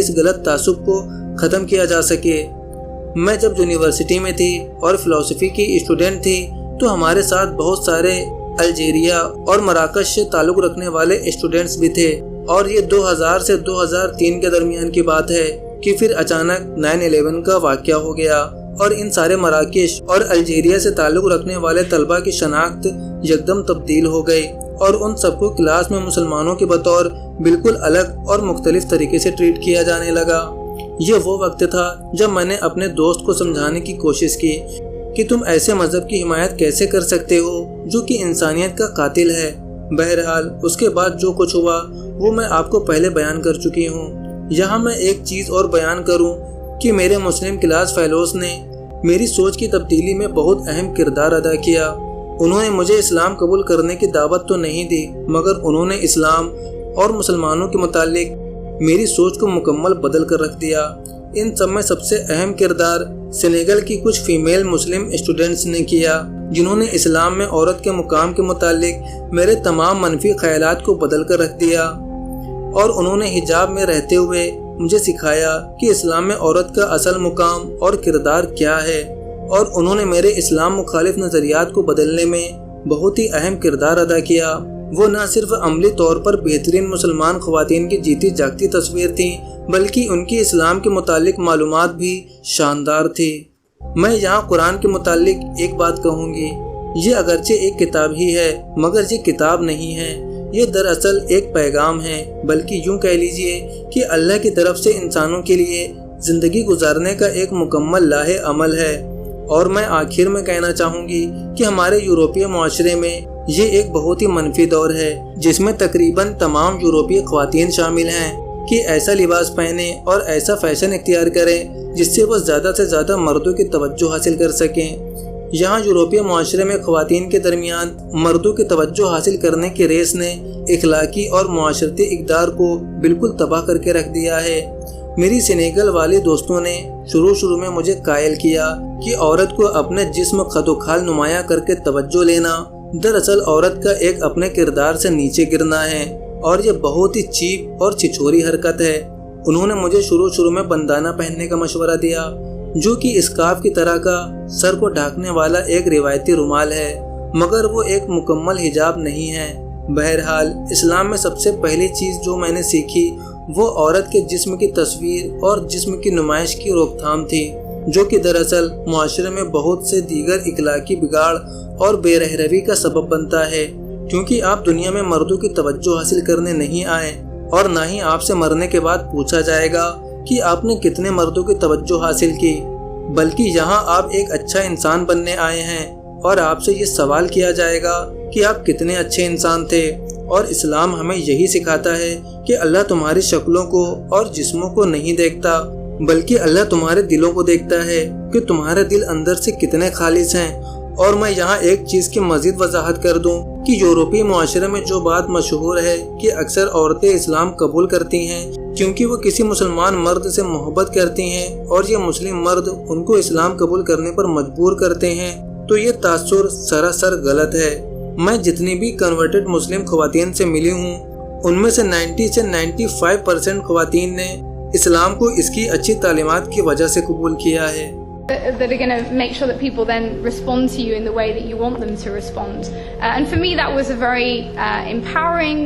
اس غلط تعصب کو ختم کیا جا سکے۔ میں جب یونیورسٹی میں تھی اور فلسفی کی اسٹوڈنٹ تھی تو ہمارے ساتھ بہت سارے الجیریا اور مراکش سے تعلق رکھنے والے اسٹوڈنٹس بھی تھے، اور یہ 2000 سے 2003 کے درمیان کی بات ہے کہ پھر اچانک 9/11 کا واقعہ ہو گیا اور ان سارے مراکش اور الجیریا سے تعلق رکھنے والے طلبہ کی شناخت یکدم تبدیل ہو گئی اور ان سب کو کلاس میں مسلمانوں کے بطور بالکل الگ اور مختلف طریقے سے ٹریٹ کیا جانے لگا۔ یہ وہ وقت تھا جب میں نے اپنے دوست کو سمجھانے کی کوشش کی کہ تم ایسے مذہب کی حمایت کیسے کر سکتے ہو جو کہ انسانیت کا قاتل ہے۔ بہرحال اس کے بعد جو کچھ ہوا وہ میں آپ کو پہلے بیان کر چکی ہوں۔ یہاں میں ایک چیز اور بیان کروں کہ میرے مسلم کلاس فیلوز نے میری سوچ کی تبدیلی میں بہت اہم کردار ادا کیا۔ انہوں نے مجھے اسلام قبول کرنے کی دعوت تو نہیں دی، مگر انہوں نے اسلام اور مسلمانوں کے متعلق میری سوچ کو مکمل بدل کر رکھ دیا۔ ان سب میں سب سے اہم کردار سینیگل کی کچھ فیمیل مسلم اسٹوڈنٹس نے کیا، جنہوں نے اسلام میں عورت کے مقام کے متعلق میرے تمام منفی خیالات کو بدل کر رکھ دیا، اور انہوں نے حجاب میں رہتے ہوئے مجھے سکھایا کہ اسلام میں عورت کا اصل مقام اور کردار کیا ہے، اور انہوں نے میرے اسلام مخالف نظریات کو بدلنے میں بہت ہی اہم کردار ادا کیا۔ وہ نہ صرف عملی طور پر بہترین مسلمان خواتین کی جیتی جاگتی تصویر تھیں، بلکہ ان کی اسلام کے متعلق معلومات بھی شاندار تھی۔ میں یہاں قرآن کے متعلق ایک بات کہوں گی، یہ اگرچہ ایک کتاب ہی ہے مگر یہ کتاب نہیں ہے، یہ دراصل ایک پیغام ہے، بلکہ یوں کہہ لیجئے کہ اللہ کی طرف سے انسانوں کے لیے زندگی گزارنے کا ایک مکمل لاہ عمل ہے۔ اور میں آخر میں کہنا چاہوں گی کہ ہمارے یورپی معاشرے میں یہ ایک بہت ہی منفی دور ہے، جس میں تقریباً تمام یورپی خواتین شامل ہیں کہ ایسا لباس پہنیں اور ایسا فیشن اختیار کریں جس سے وہ زیادہ سے زیادہ مردوں کی توجہ حاصل کر سکیں۔ یہاں یورپی معاشرے میں خواتین کے درمیان مردوں کی توجہ حاصل کرنے کی ریس نے اخلاقی اور معاشرتی اقدار کو بالکل تباہ کر کے رکھ دیا ہے۔ میری سینیگل والے دوستوں نے شروع میں مجھے قائل کیا کہ عورت کو اپنے جسم خد و خال نمایاں کر کے توجہ لینا دراصل عورت کا ایک اپنے کردار سے نیچے گرنا ہے، اور یہ بہت ہی چیپ اور چھچوری حرکت ہے۔ انہوں نے مجھے شروع میں بندانہ پہننے کا مشورہ دیا، جو کہ اسکارف کی طرح کا سر کو ڈھانکنے والا ایک روایتی رومال ہے، مگر وہ ایک مکمل حجاب نہیں ہے۔ بہرحال اسلام میں سب سے پہلی چیز جو میں نے سیکھی وہ عورت کے جسم کی تصویر اور جسم کی نمائش کی روک تھام تھی، جو کہ دراصل معاشرے میں بہت سے دیگر اخلاقی بگاڑ اور بے رحمی کا سبب بنتا ہے، کیونکہ آپ دنیا میں مردوں کی توجہ حاصل کرنے نہیں آئے، اور نہ ہی آپ سے مرنے کے بعد پوچھا جائے گا کہ آپ نے کتنے مردوں کی توجہ حاصل کی، بلکہ یہاں آپ ایک اچھا انسان بننے آئے ہیں، اور آپ سے یہ سوال کیا جائے گا کہ آپ کتنے اچھے انسان تھے۔ اور اسلام ہمیں یہی سکھاتا ہے کہ اللہ تمہاری شکلوں کو اور جسموں کو نہیں دیکھتا، بلکہ اللہ تمہارے دلوں کو دیکھتا ہے کہ تمہارے دل اندر سے کتنے خالص ہیں۔ اور میں یہاں ایک چیز کی مزید وضاحت کر دوں کہ یورپی معاشرے میں جو بات مشہور ہے کہ اکثر عورتیں اسلام قبول کرتی ہیں کیونکہ وہ کسی مسلمان مرد سے محبت کرتی ہیں، اور یہ مسلم مرد ان کو اسلام قبول کرنے پر مجبور کرتے ہیں، تو یہ تاثر سراسر غلط ہے۔ میں جتنی بھی کنورٹڈ مسلم خواتین سے ملی ہوں ان میں سے 90 سے 95% خواتین نے اسلام کو اس کی اچھی تعلیمات کی وجہ سے قبول کیا ہے۔ That are going to make sure that people then respond to you in the way that you want them to respond. And for me that was a very empowering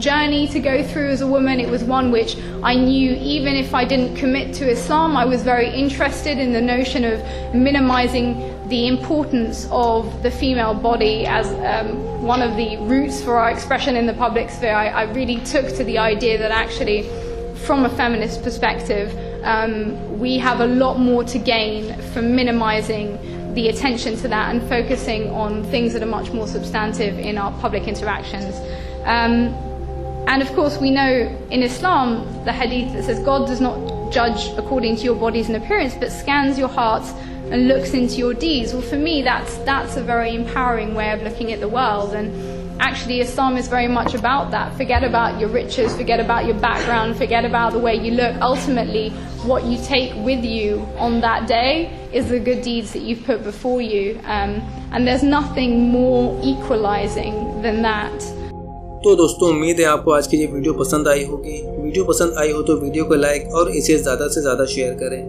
journey to go through as a woman. It was one which I knew even if I didn't commit to Islam, I was very interested in the notion of minimizing the importance of the female body as one of the roots for our expression in the public sphere. I really took to the idea that actually from a feminist perspective we have a lot more to gain from minimizing the attention to that and focusing on things that are much more substantive in our public interactions. And of course we know in Islam the hadith that says God does not judge according to your bodies and appearance but scans your hearts and looks into your deeds. Well, for me that's a very empowering way of looking at the world, and actually Islam is very much about that. Forget about your riches, forget about your background, forget about the way you look. Ultimately what you take with you on that day is the good deeds that you've put before you, and there's nothing more equalizing than that. تو دوستوں امید ہے آپ کو آج کی یہ video پسند آئی ہوگی۔ ویڈیو پسند آئی ہو تو ویڈیو کو لائک اور اسے زیادہ سے زیادہ شیئر کریں.